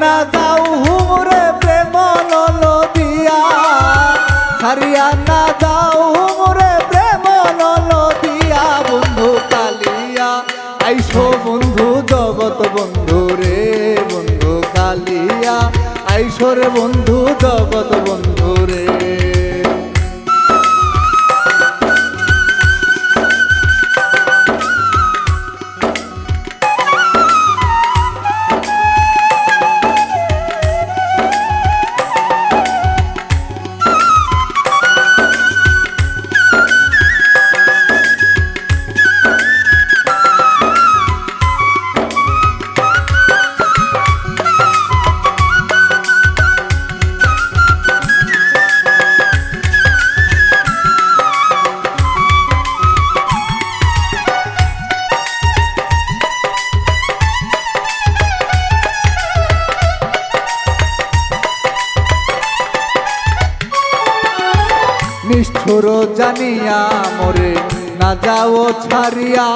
না যাও হুমরে প্রেম দিয়া, ছাড়িয়া না যাও হুমরে প্রেম দিয়া। বন্ধু কালিয়া আইসো বন্ধু জগৎ বন্ধু রে, বন্ধু কালিয়া আইসো রে বন্ধু জগৎ বন্ধু রে। নিষ্ঠুর জানিয়া মোরে না যাও ছাড়িয়া,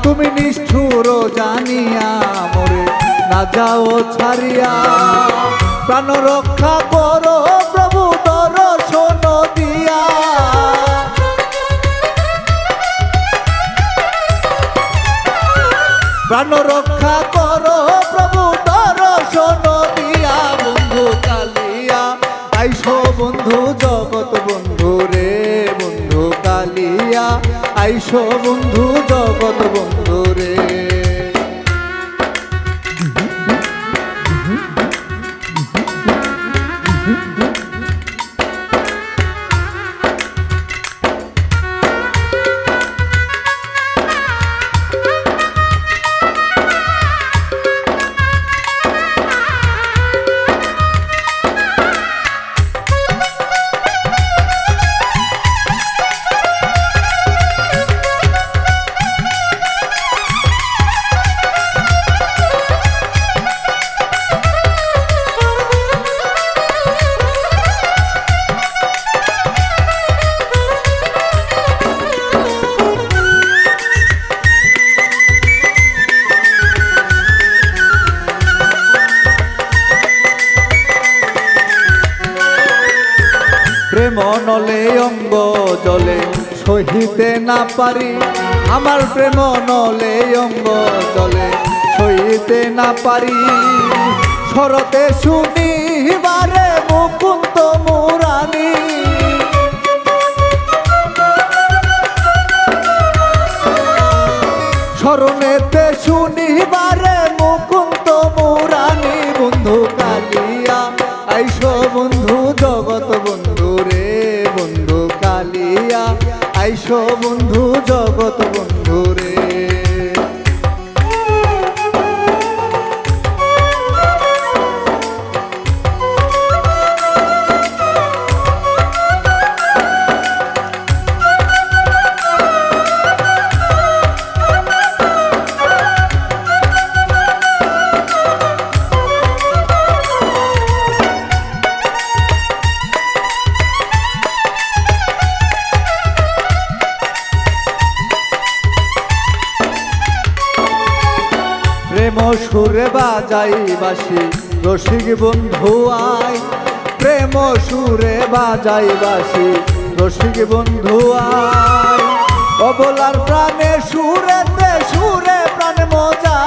তুমি নিষ্ঠুর জানিয়া মোরে না যাও ছাড়িয়া। প্রাণ রক্ষা করো প্রভু দর্শন দিয়া, প্রাণ রক্ষা করো প্রভু দর্শন দিয়া। বন্ধু কালিয়া আইসো বন্ধু জগৎ বন্ধু রে, বন্ধু কালিয়া আইসো বন্ধু জগৎ বন্ধু রে। প্রেম নলে অঙ্গ জলে সহিতে না পারি, আমার প্রেম নলে অঙ্গ জলে সহিতে না পারি। শরতে শুনিবারে মুকুন্দ মুরানি, স্মরণেতে শুনিবারে মুকুন্দ মুরানি। বন্ধু কালিয়া আইসো বন্ধু জগৎ বন্ধু রে, বন্ধু কালিয়া আইসো বন্ধু জগৎ বন্ধু রে। প্রেম সুরে বাজাই বাসি রসিক বন্ধু আয়, প্রেম সুরে বাজাই বাসি রসিক বন্ধু আয়। অবলার প্রাণে সুরেতে সুরে প্রাণ মজা,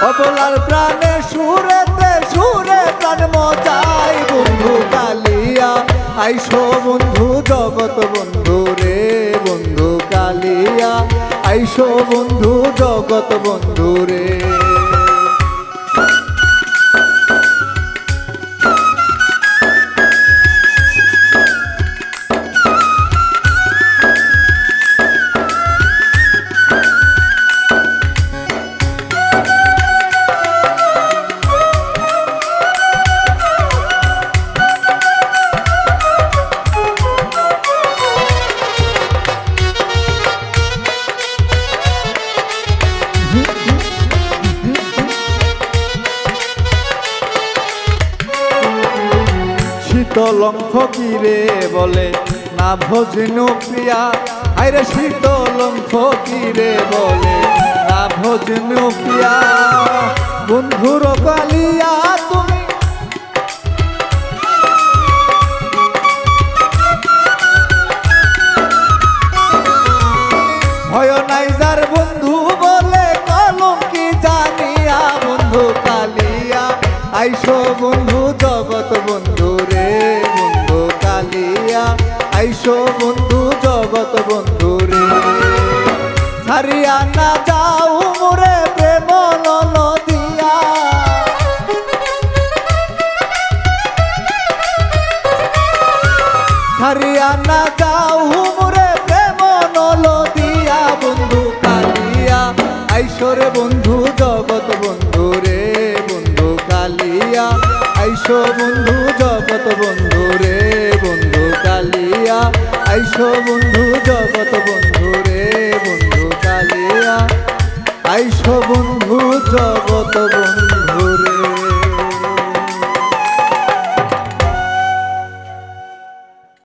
অবলার প্রাণে সুরেতে সুরে প্রাণ মজাই। বন্ধু কালিয়া আইসো বন্ধু জগৎ বন্ধু রে, বন্ধু কালিয়া আইসো বন্ধু জগৎ বন্ধু রে। শীতলং ফকিরে বলে না ভজনু প্রিয়া, আইরে শীতলম ফকিরে বলে না ভজন পিয়া বন্ধুর কালিয়া তুমি ভয় নাই যার বন্ধু বলে কলঙ্কি জানিয়া বন্ধু কালিয়া আইসো বন্ধু জগৎ বন্ধু রে বন্ধু কালিয়া আইসো বন্ধু জগৎ বন্ধু রে ছাড়িয়া না যাও মোরে প্রেম নদিয়া ছাড়িয়া না যাও মোরে প্রেম নদিয়া বন্ধু কালিয়া আইসো রে বন্ধু জগৎ বন্ধু রে বন্ধু কালিয়া আইসো বন্ধু জগৎ বন্ধু রে বন্ধু কালিয়া আইসো বন্ধু জগৎ বন্ধু রে বন্ধু কালিয়া আইসো বন্ধু জগৎ বন্ধু।